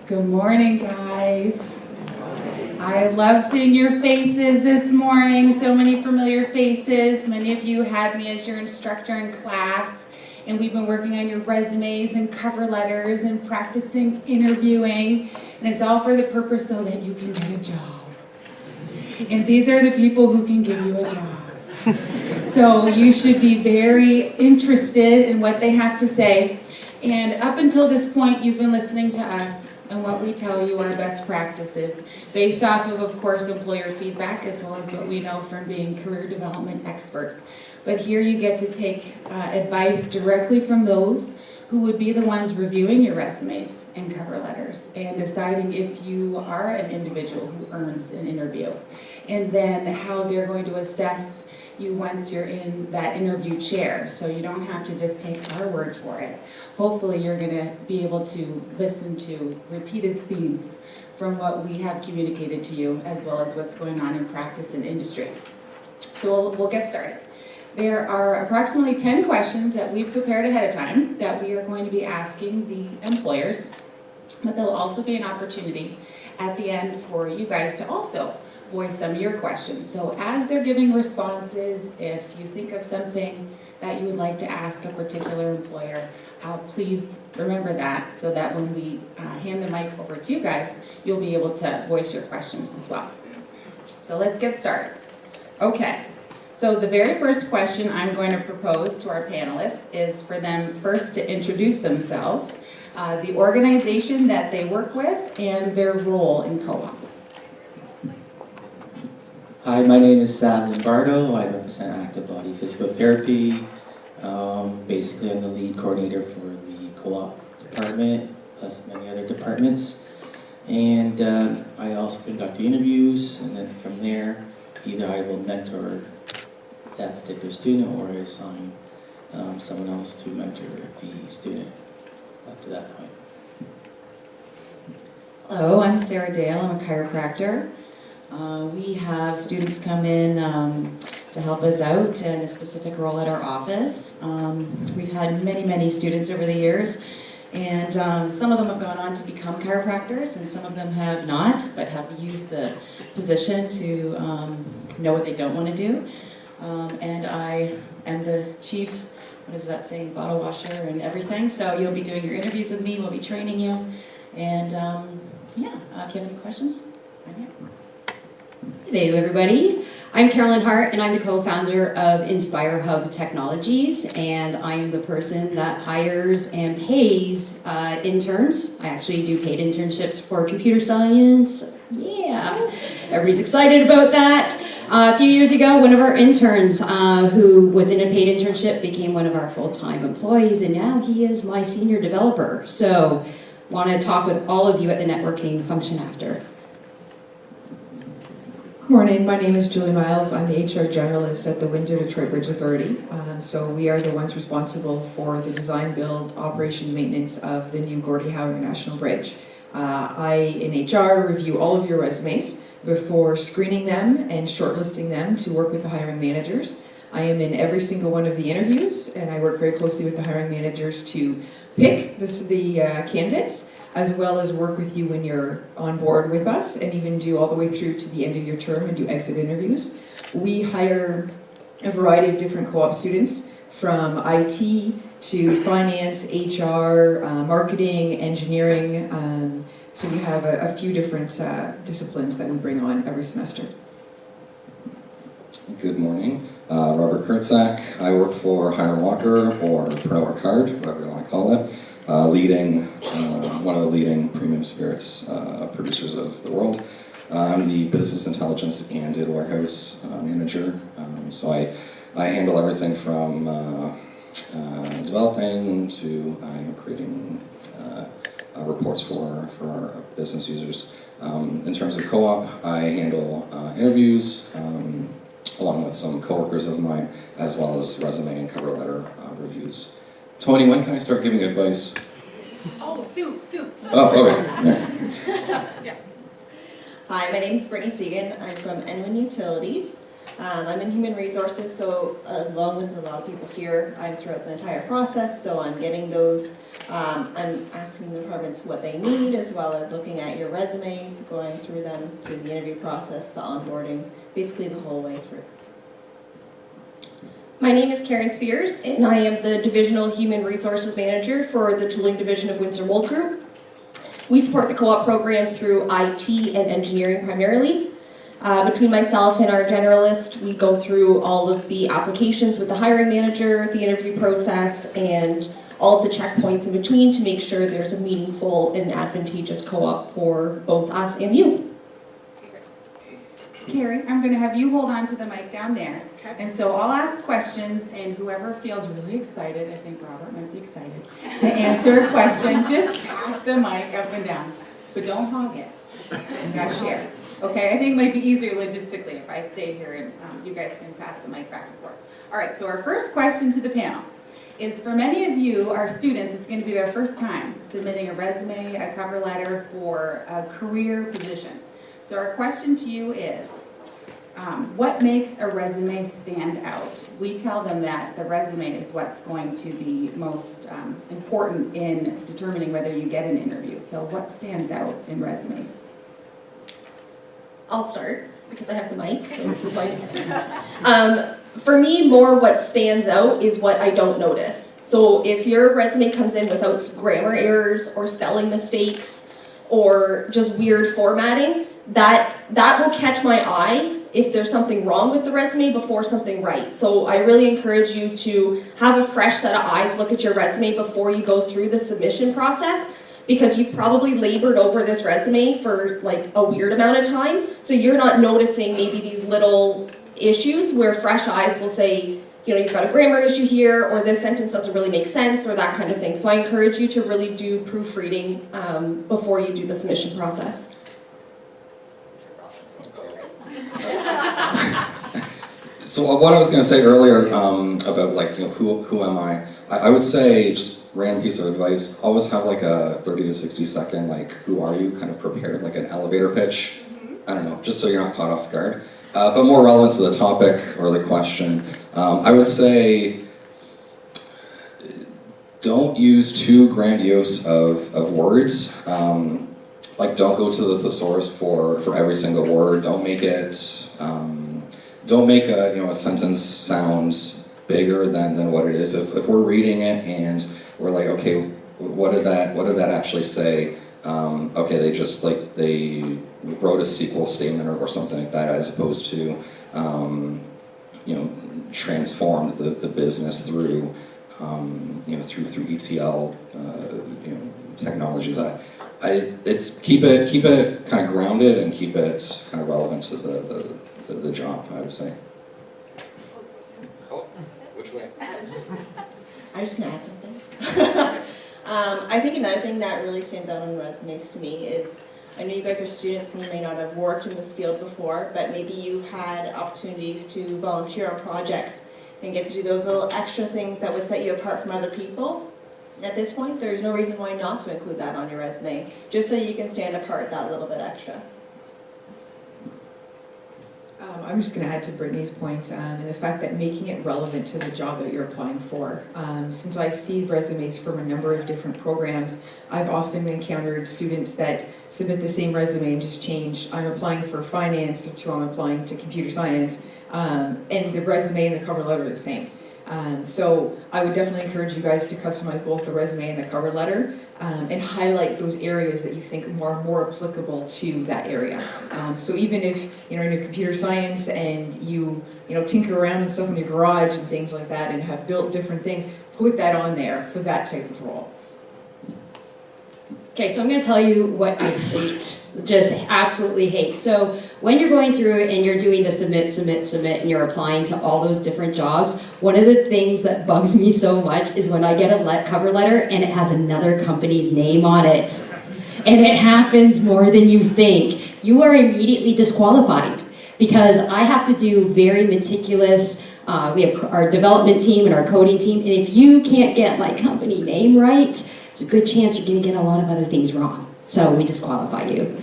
Good morning, guys. I love seeing your faces this morning. So many familiar faces. Many of you had me as your instructor in class, and we've been working on your resumes and cover letters and practicing interviewing, and it's all for the purpose so that you can get a job. And these are the people who can give you a job. So you should be very interested in what they have to say. And up until this point, you've been listening to us and what we tell you are best practices based off of course, employer feedback as well as what we know from being career development experts. But here you get to take advice directly from those who would be the ones reviewing your resumes and cover letters and deciding if you are an individual who earns an interview. And then how they're going to assess you once you're in that interview chair, so you don't have to just take our word for it. Hopefully you're going to be able to listen to repeated themes from what we have communicated to you as well as what's going on in practice and industry. So we'll get started. There are approximately 10 questions that we've prepared ahead of time that we are going to be asking the employers, but there'll also be an opportunity at the end for you guys to also voice some of your questions. So as they're giving responses, if you think of something that you would like to ask a particular employer, please remember that so that when we hand the mic over to you guys, you'll be able to voice your questions as well. So let's get started. Okay, so the very first question I'm going to propose to our panelists is for them first to introduce themselves, the organization that they work with, and their role in co-op. Hi, my name is Sam Lombardo. I represent Active Body Physical Therapy. Basically, I'm the lead coordinator for the co-op department, plus many other departments. And I also conduct the interviews, and then from there, either I will mentor that particular student or assign someone else to mentor the student up to that point. Hello, I'm Sarah Dale. I'm a chiropractor. We have students come in to help us out in a specific role at our office. We've had many students over the years, and some of them have gone on to become chiropractors, and some of them have not, but have used the position to know what they don't want to do. And I am the chief, what is that saying, bottle washer and everything. So you'll be doing your interviews with me, we'll be training you. And if you have any questions, I'm here. Hello everybody, I'm Carolyn Hart and I'm the co-founder of Inspire Hub Technologies, and I'm the person that hires and pays interns. I actually do paid internships for computer science. Yeah, everybody's excited about that. A few years ago, one of our interns who was in a paid internship became one of our full-time employees, and now he is my senior developer. So want to talk with all of you at the networking function after. Morning, my name is Julie Miles. I'm the HR generalist at the Windsor Detroit Bridge Authority. So we are the ones responsible for the design, build, operation, maintenance of the new Gordie Howe International Bridge. I, in HR, review all of your resumes before screening them and shortlisting them to work with the hiring managers. I am in every single one of the interviews, and I work very closely with the hiring managers to pick the candidates, as well as work with you when you're on board with us, and even do all the way through to the end of your term and do exit interviews. We hire a variety of different co-op students, from IT to finance, HR, marketing, engineering. So we have a few different disciplines that we bring on every semester. Good morning. Robert Kurtzak. I work for Hire Walker, or Pernod Ricard, whatever you want to call it. One of the leading premium spirits producers of the world. I'm the business intelligence and data warehouse manager. So I handle everything from developing to creating reports for our business users. In terms of co-op, I handle interviews along with some coworkers of mine, as well as resume and cover letter reviews. Tony, when can I start giving advice? Oh, soup. Oh, okay. Yeah. Hi, my name is Brittany Segan. I'm from Enwin Utilities. I'm in human resources, so along with a lot of people here, I'm throughout the entire process, so I'm getting those, I'm asking the departments what they need, as well as looking at your resumes, going through them, doing the interview process, the onboarding, basically the whole way through. My name is Karen Spears, and I am the Divisional Human Resources Manager for the Tooling Division of Windsor Mold Group. We support the co-op program through IT and engineering primarily. Between myself and our generalist, we go through all of the applications with the hiring manager, the interview process, and all of the checkpoints in between to make sure there's a meaningful and advantageous co-op for both us and you. Carrie, I'm going to have you hold on to the mic down there. And so I'll ask questions, and whoever feels really excited, I think Robert might be excited, to answer a question, just pass the mic up and down. But don't hog it. You got to share. Okay, I think it might be easier logistically if I stay here and you guys can pass the mic back and forth. All right, so our first question to the panel is, for many of you, our students, it's going to be their first time submitting a resume, a cover letter for a career position. So our question to you is, what makes a resume stand out? We tell them that the resume is what's going to be most important in determining whether you get an interview. So what stands out in resumes? I'll start because I have the mic, so this is my... For me, more what stands out is what I don't notice. So if your resume comes in without grammar errors or spelling mistakes or just weird formatting, that will catch my eye if there's something wrong with the resume before something right. So I really encourage you to have a fresh set of eyes look at your resume before you go through the submission process, because you've probably labored over this resume for like a weird amount of time, so you're not noticing maybe these little issues where fresh eyes will say, you know, you've got a grammar issue here, or this sentence doesn't really make sense, or that kind of thing. So I encourage you to really do proofreading before you do the submission process. So what I was going to say earlier about, like, you know, who am I? I would say, just random piece of advice, always have like a 30 to 60 second, like, who are you, kind of prepared, like an elevator pitch. I don't know, just so you're not caught off guard. But more relevant to the topic or the question, I would say don't use too grandiose of words. Like, don't go to the thesaurus for every single word. Don't make it, don't make a sentence sound bigger than what it is. If we're reading it and we're like, okay, what did that actually say? Okay, they wrote a SQL statement or something like that, as opposed to transformed the business through through ETL technologies. Keep it kind of grounded and keep it kind of relevant to the job, I would say. Which way? I'm just going to add something. I think another thing that really stands out on resumes to me is, I know you guys are students and you may not have worked in this field before, but maybe you've had opportunities to volunteer on projects and get to do those little extra things that would set you apart from other people. At this point, there's no reason why not to include that on your resume, just so you can stand apart that little bit extra. I'm just going to add to Brittany's point, and the fact that making it relevant to the job that you're applying for. Since I see resumes from a number of different programs, I've often encountered students that submit the same resume and just change, I'm applying for finance to I'm applying to computer science, and the resume and the cover letter are the same. So I would definitely encourage you guys to customize both the resume and the cover letter, and highlight those areas that you think are more applicable to that area. So even if in your computer science and you tinker around and stuff in your garage and things like that and have built different things, put that on there for that type of role. Okay, so I'm going to tell you what I hate, just absolutely hate. So when you're going through and you're doing the submit, and you're applying to all those different jobs, one of the things that bugs me so much is when I get a cover letter and it has another company's name on it. And it happens more than you think. You are immediately disqualified, because I have to do very meticulous, we have our development team and our coding team, and if you can't get my company name right, there's a good chance you're going to get a lot of other things wrong. So we disqualify you.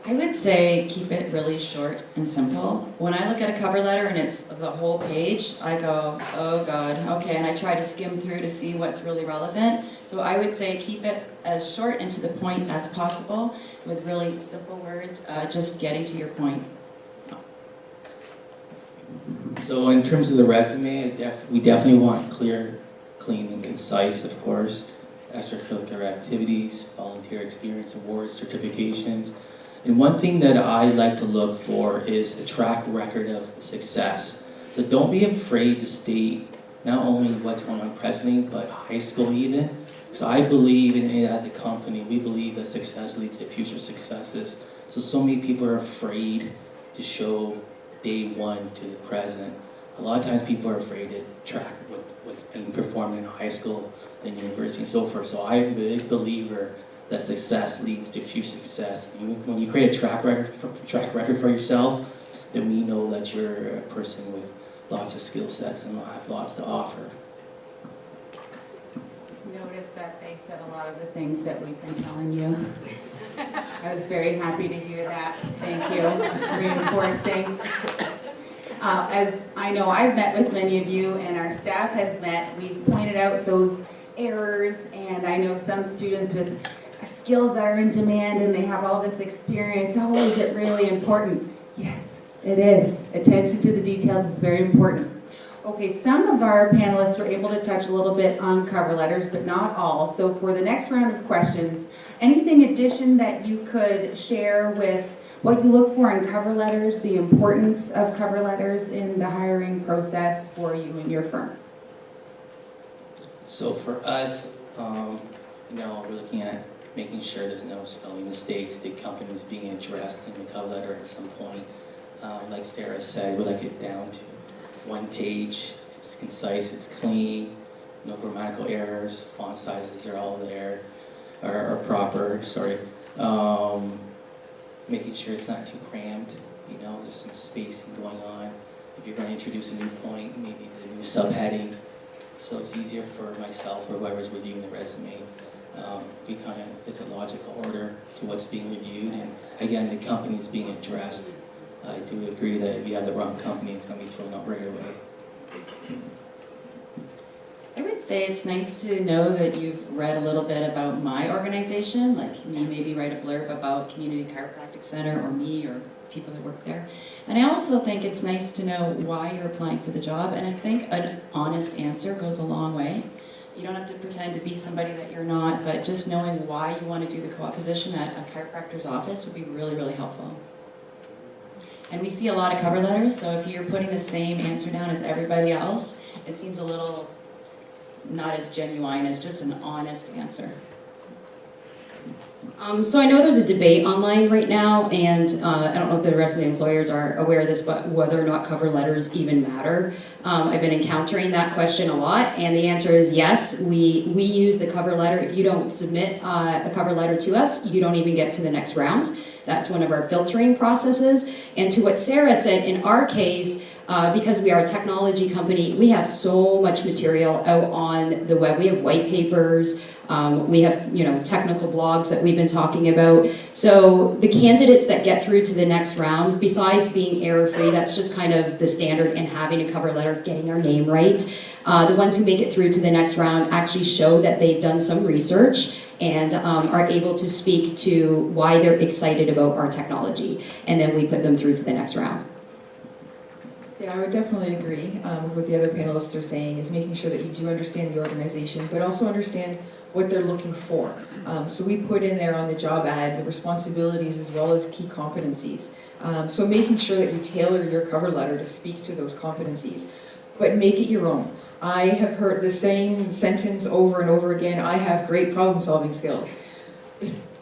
I would say keep it really short and simple. When I look at a cover letter and it's the whole page, I go, oh God, okay, and I try to skim through to see what's really relevant. So I would say keep it as short and to the point as possible with really simple words, just getting to your point. So in terms of the resume, we definitely want clear, clean, and concise, of course. Extracurricular activities, volunteer experience, awards, certifications. And one thing that I like to look for is a track record of success. So don't be afraid to state not only what's going on presently, but high school even. Because I believe in it as a company, we believe that success leads to future successes. So many people are afraid to show day one to the present. A lot of times people are afraid to track what's being performed in high school, then university, and so forth. So I'm a big believer that success leads to future success. When you create a track record for yourself, then we know that you're a person with lots of skill sets and have lots to offer. Notice that they said a lot of the things that we've been telling you. I was very happy to hear that. Thank you. Reinforcing. As I know, I've met with many of you and our staff has met, we've pointed out those errors, and I know some students with skills that are in demand and they have all this experience. Oh, is it really important? Yes, it is. Attention to the details is very important. Okay, some of our panelists were able to touch a little bit on cover letters, but not all. So for the next round of questions, anything addition that you could share with what you look for in cover letters, the importance of cover letters in the hiring process for you and your firm? So for us, we're looking at making sure there's no spelling mistakes, the company's being addressed in the cover letter at some point. Like Sarah said, we like it down to one page. It's concise, it's clean, no grammatical errors, font sizes are all there, are proper, sorry. Making sure it's not too crammed, there's some spacing going on. If you're going to introduce a new point, maybe the new subheading, so it's easier for myself or whoever's reviewing the resume. It's a logical order to what's being reviewed, and again, the company's being addressed. I do agree that if you have the wrong company, it's going to be thrown out right away. I would say it's nice to know that you've read a little bit about my organization, like me maybe write a blurb about Community Chiropractic Center or me or people that work there. And I also think it's nice to know why you're applying for the job, and I think an honest answer goes a long way. You don't have to pretend to be somebody that you're not, but just knowing why you want to do the co-op position at a chiropractor's office would be really, really helpful. And we see a lot of cover letters, so if you're putting the same answer down as everybody else, it seems a little not as genuine as just an honest answer. So I know there's a debate online right now, and I don't know if the rest of the employers are aware of this, but whether or not cover letters even matter. I've been encountering that question a lot, and the answer is yes. We use the cover letter. If you don't submit a cover letter to us, you don't even get to the next round. That's one of our filtering processes. And to what Sarah said, in our case, because we are a technology company, we have so much material out on the web. We have white papers, we have technical blogs that we've been talking about. So the candidates that get through to the next round, besides being error-free, that's just kind of the standard in having a cover letter, getting our name right. The ones who make it through to the next round actually show that they've done some research and are able to speak to why they're excited about our technology. And then we put them through to the next round. Yeah, I would definitely agree with what the other panelists are saying, is making sure that you do understand the organization, but also understand what they're looking for. So we put in there on the job ad the responsibilities as well as key competencies. So making sure that you tailor your cover letter to speak to those competencies, but make it your own. I have heard the same sentence over and over again: I have great problem-solving skills.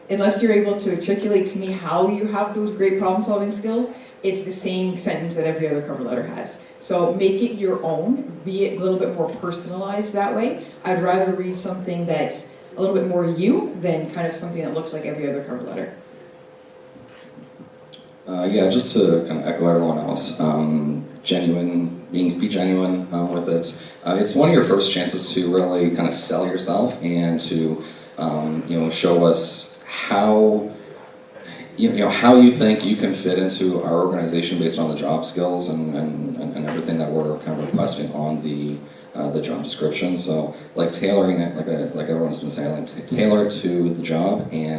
Unless you're able to articulate to me how you have those great problem-solving skills, it's the same sentence that every other cover letter has. So make it your own, be it a little bit more personalized that way. I'd rather read something that's a little bit more you than kind of something that looks like every other cover letter. Just to kind of echo everyone else, be genuine with it. It's one of your first chances to really kind of sell yourself and to show us how you know, how you think you can fit into our organization based on the job skills and everything that we're kind of requesting on the job description. So like tailoring it, like everyone's been saying, like tailor it to the job and